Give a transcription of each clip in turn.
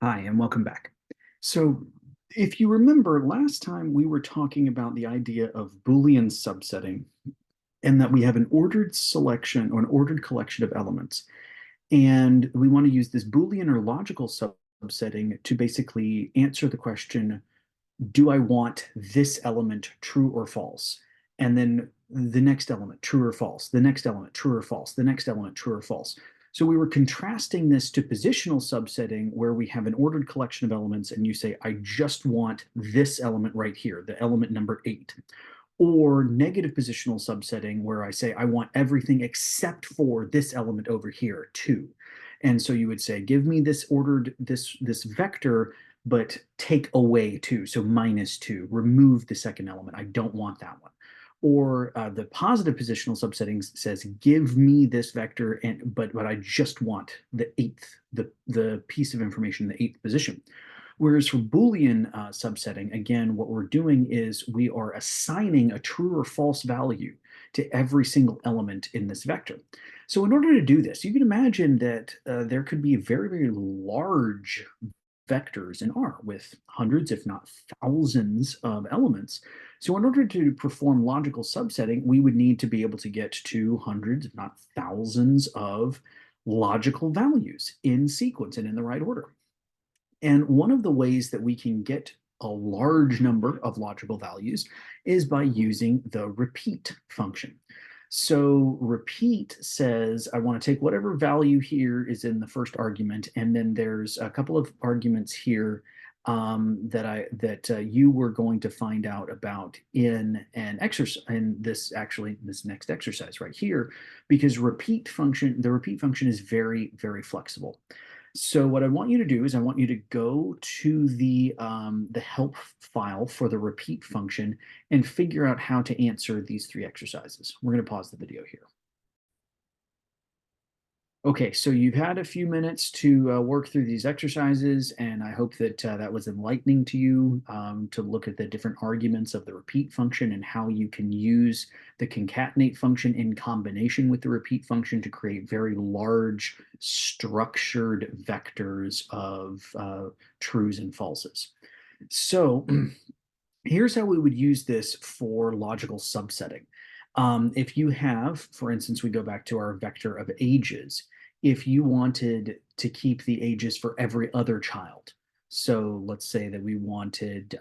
Hi, and welcome back. So, if you remember, last time we were talking about the idea of Boolean subsetting and that we have an ordered selection or an ordered collection of elements. And we want to use this Boolean or logical subsetting to basically answer the question, do I want this element true or false? And then the next element, true or false, the next element, true or false, the next element, true or false. So we were contrasting this to positional subsetting where we have an ordered collection of elements and you say, I just want this element right here, the element number 8. Or negative positional subsetting where I say, I want everything except for this element over here, 2. And so you would say, give me this ordered, this vector, but take away 2, so -2, remove the second element. I don't want that one. Or the positive positional subsetting says, give me this vector, but I just want the eighth, the piece of information, the eighth position. Whereas for Boolean subsetting, again, what we're doing is we are assigning a true or false value to every single element in this vector. So in order to do this, you can imagine that there could be very, very large vectors in R with hundreds, if not thousands of elements. So in order to perform logical subsetting, we would need to be able to get to hundreds, if not thousands of logical values in sequence and in the right order. And one of the ways that we can get a large number of logical values is by using the repeat function. So repeat says, I want to take whatever value here is in the first argument, and then there's a couple of arguments here that you were going to find out about in an exercise, in this next exercise right here, because the repeat function is very, very flexible. So what I want you to do is I want you to go to the help file for the repeat function and figure out how to answer these three exercises. We're going to pause the video here. Okay, so you've had a few minutes to work through these exercises, and I hope that that was enlightening to you to look at the different arguments of the repeat function and how you can use the concatenate function in combination with the repeat function to create very large structured vectors of trues and falses. So here's how we would use this for logical subsetting. If you have, for instance, we go back to our vector of ages, if you wanted to keep the ages for every other child, so let's say that we wanted,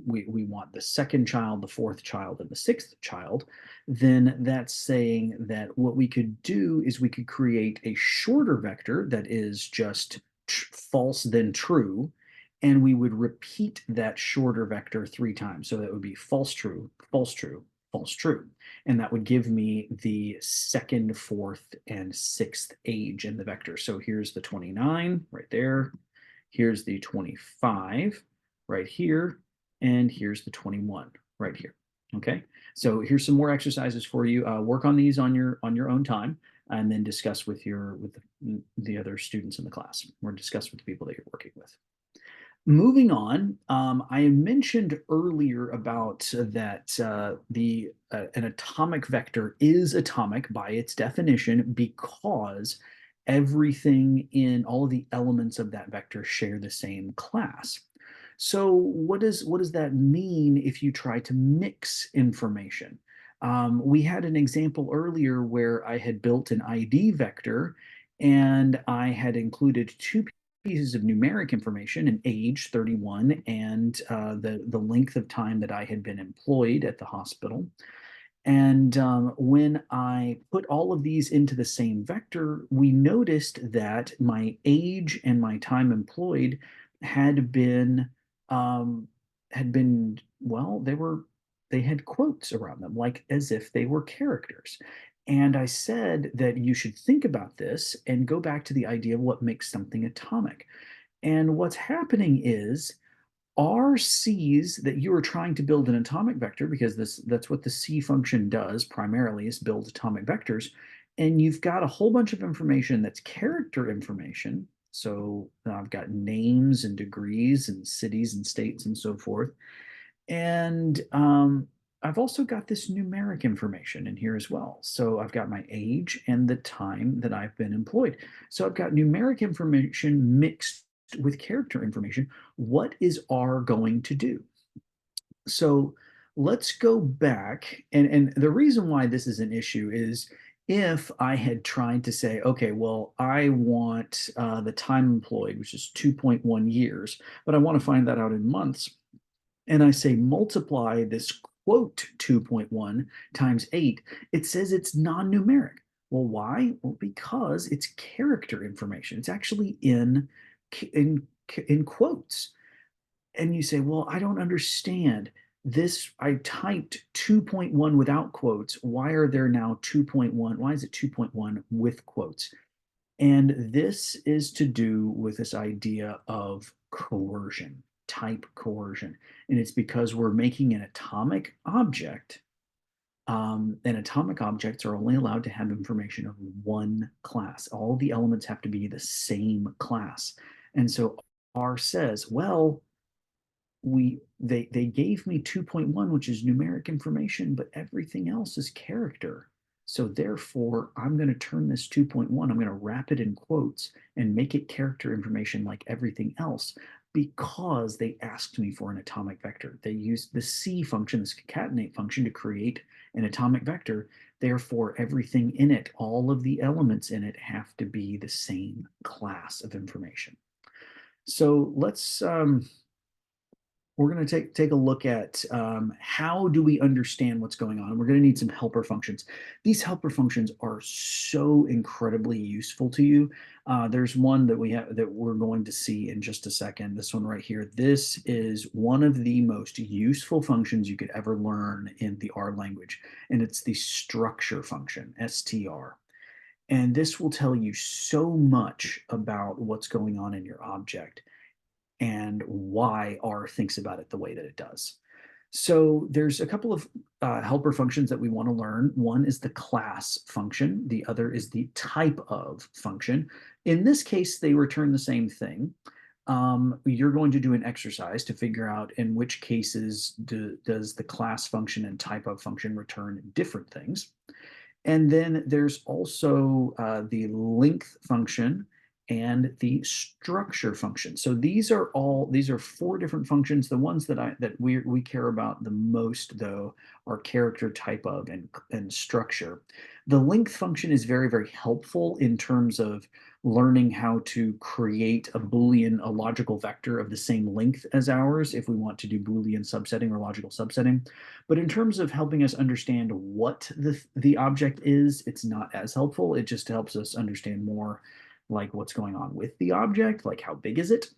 we want the second child, the fourth child, and the sixth child, then that's saying that what we could do is we could create a shorter vector that is just false then true, and we would repeat that shorter vector 3 times. So that would be false, true, false, true, false, true. And that would give me the second, fourth, and sixth age in the vector. So here's the 29 right there. Here's the 25 right here. And here's the 21 right here. Okay. So here's some more exercises for you. Work on these on your own time, and then discuss with the other students in the class, or discuss with the people that you're working with. Moving on, I mentioned earlier about that an atomic vector is atomic by its definition because everything in all of the elements of that vector share the same class. So what does that mean if you try to mix information? We had an example earlier where I had built an ID vector and I had included two pieces of numeric information, an age 31 and the length of time that I had been employed at the hospital. And when I put all of these into the same vector, we noticed that my age and my time employed had been um, well, they had quotes around them, like as if they were characters. And I said that you should think about this and go back to the idea of what makes something atomic. And what's happening is R sees that you are trying to build an atomic vector, because that's what the C function does primarily, is build atomic vectors. And you've got a whole bunch of information that's character information. So I've got names and degrees and cities and states and so forth. And I've also got this numeric information in here as well. So I've got my age and the time that I've been employed. So I've got numeric information mixed with character information, what is R going to do? So let's go back. And the reason why this is an issue is if I had tried to say, okay, well, I want the time employed, which is 2.1 years, but I want to find that out in months. And I say multiply this quote 2.1 times 8, it says it's non-numeric. Well, why? Well, because it's character information. It's actually in in quotes. And you say, well, I don't understand this. I typed 2.1 without quotes. Why are there now 2.1? Why is it 2.1 with quotes? And this is to do with this idea of coercion, type coercion. And it's because we're making an atomic object, and atomic objects are only allowed to have information of one class. All the elements have to be the same class. And so R says, well, they gave me 2.1, which is numeric information, but everything else is character. So therefore, I'm going to turn this 2.1, I'm going to wrap it in quotes and make it character information like everything else because they asked me for an atomic vector. They used the C function, this concatenate function, to create an atomic vector. Therefore, everything in it, all of the elements in it, have to be the same class of information. So we're going to take a look at how do we understand what's going on. We're going to need some helper functions. These helper functions are so incredibly useful to you. There's one that we're going to see in just a second. This one right here. This is one of the most useful functions you could ever learn in the R language, and it's the structure function, str. And this will tell you so much about what's going on in your object and why R thinks about it the way that it does. So there's a couple of helper functions that we want to learn. One is the class function. The other is the type of function. In this case, they return the same thing. You're going to do an exercise to figure out in which cases does the class function and type of function return different things. And then there's also the length function and the structure function. So these are four different functions. The ones that we care about the most, though, are character, type of, and structure. The length function is very, very helpful in terms of learning how to create a Boolean, a logical vector of the same length as ours if we want to do Boolean subsetting or logical subsetting. But in terms of helping us understand what the object is, it's not as helpful. It just helps us understand more like what's going on with the object, like how big is it.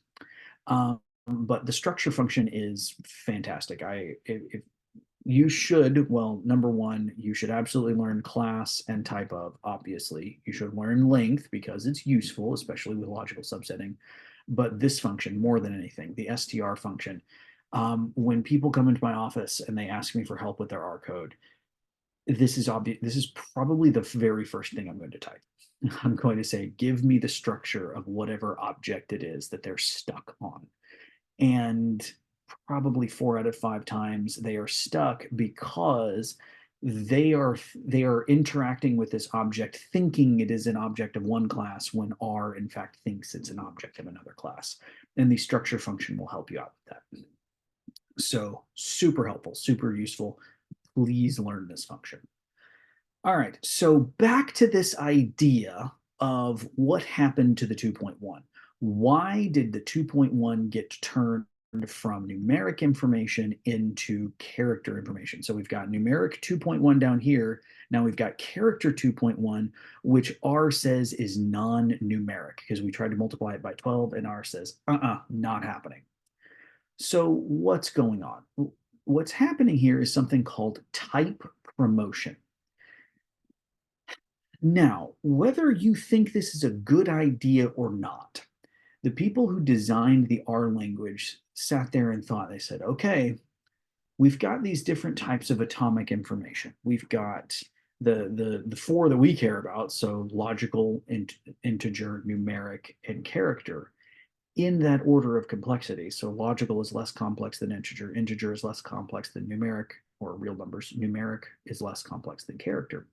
But the structure function is fantastic. If you should, well, number one, you should absolutely learn class and type of, obviously. You should learn length because it's useful, especially with logical subsetting. But this function, more than anything, the str function, when people come into my office and they ask me for help with their R code, this is obvious. This is probably the very first thing I'm going to type. I'm going to say, give me the structure of whatever object it is that they're stuck on. And probably 4 out of 5 times they are stuck because they are interacting with this object thinking it is an object of one class when R in fact thinks it's an object of another class. And the structure function will help you out with that. So super helpful, super useful. Please learn this function. All right, so back to this idea of what happened to the 2.1. Why did the 2.1 get turned from numeric information into character information? So we've got numeric 2.1 down here. Now we've got character 2.1, which R says is non-numeric because we tried to multiply it by 12 and R says, not happening. So what's going on? What's happening here is something called type promotion. Now, whether you think this is a good idea or not, the people who designed the R language sat there and thought, they said, okay, we've got these different types of atomic information. We've got the four that we care about, so logical, integer, numeric, and character, in that order of complexity. So logical is less complex than integer is less complex than numeric, or real numbers. Numeric is less complex than character.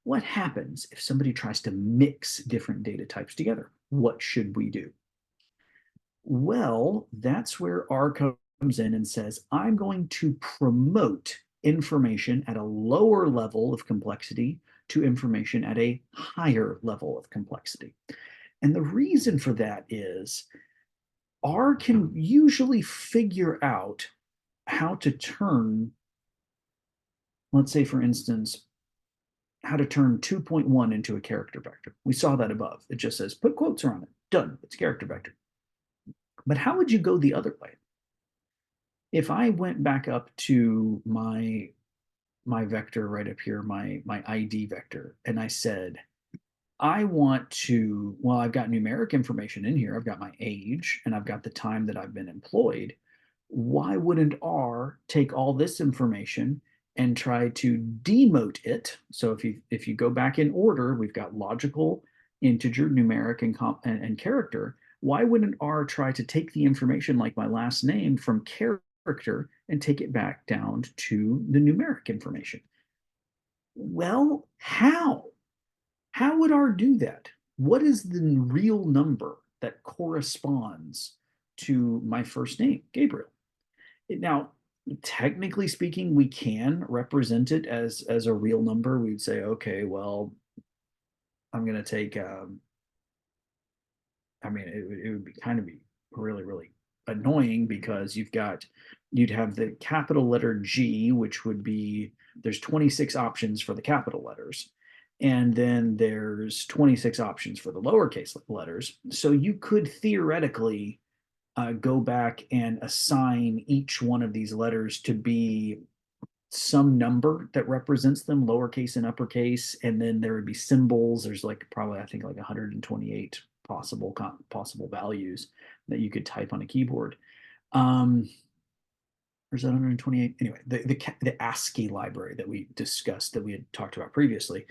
What happens if somebody tries to mix different data types together? What should we do? Well, that's where R comes in and says, I'm going to promote information at a lower level of complexity to information at a higher level of complexity. And the reason for that is R can usually figure out how to turn, let's say, for instance, how to turn 2.1 into a character vector. We saw that above. It just says put quotes around it. Done. It's a character vector. But how would you go the other way? If I went back up to my vector right up here, my ID vector, and I said, I want to, well, I've got numeric information in here. I've got my age and I've got the time that I've been employed. Why wouldn't R take all this information and try to demote it? So if you go back in order, we've got logical, integer, numeric, and character. Why wouldn't R try to take the information like my last name from character and take it back down to the numeric information? Well, how? How would R do that? What is the real number that corresponds to my first name, Gabriel? Now, technically speaking, we can represent it as a real number. We'd say, okay, well, I'm going to take. I mean, it would be kind of be really really annoying because you'd have the capital letter G, which would be there's 26 options for the capital letters. And then there's 26 options for the lowercase letters. So you could theoretically go back and assign each one of these letters to be some number that represents them, lowercase and uppercase, and then there would be symbols. There's like probably I think like 128 possible values that you could type on a keyboard. Or is that 128? Anyway, the ASCII library that we discussed that we had talked about previously.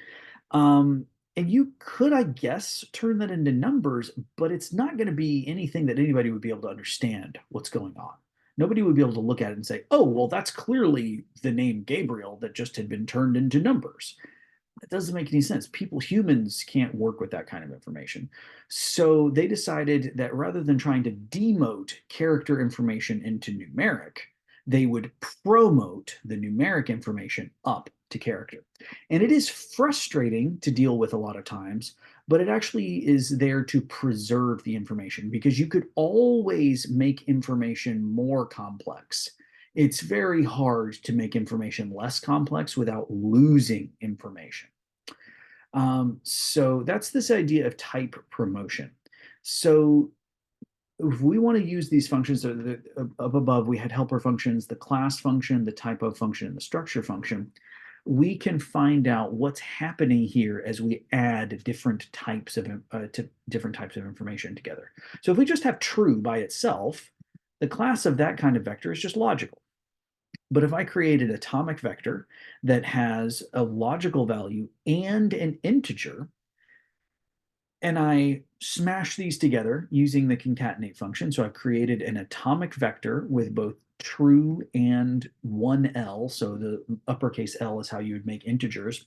And you could, I guess, turn that into numbers, but it's not going to be anything that anybody would be able to understand what's going on. Nobody would be able to look at it and say, oh, well, that's clearly the name Gabriel that just had been turned into numbers. It doesn't make any sense. Humans can't work with that kind of information. So they decided that rather than trying to demote character information into numeric, they would promote the numeric information up to character. And it is frustrating to deal with a lot of times, but it actually is there to preserve the information because you could always make information more complex. It's very hard to make information less complex without losing information. So that's this idea of type promotion. So if we want to use these functions up above, we had helper functions, the class function, the type of function, and the structure function. We can find out what's happening here as we add different types of information together. So if we just have true by itself, the class of that kind of vector is just logical. But if I create an atomic vector that has a logical value and an integer, and I smash these together using the concatenate function, so I've created an atomic vector with both true and 1L, so the uppercase L is how you would make integers.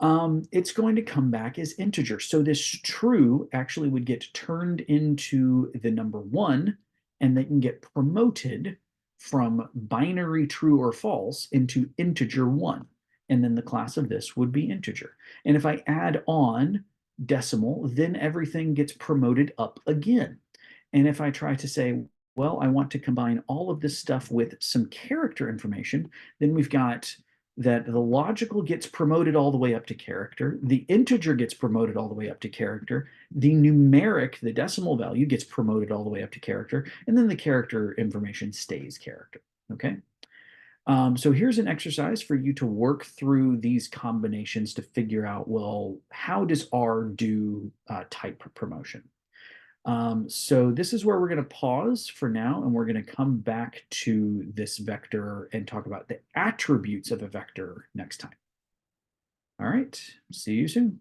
It's going to come back as integer. So this true actually would get turned into the number 1, and they can get promoted from binary true or false into integer 1. And then the class of this would be integer. And if I add on decimal, then everything gets promoted up again. And if I try to say, well, I want to combine all of this stuff with some character information, then we've got that the logical gets promoted all the way up to character, the integer gets promoted all the way up to character, the numeric, the decimal value, gets promoted all the way up to character, and then the character information stays character. Okay. So here's an exercise for you to work through these combinations to figure out, well, how does R do type promotion? So this is where we're going to pause for now, and we're going to come back to this vector and talk about the attributes of a vector next time. All right, see you soon.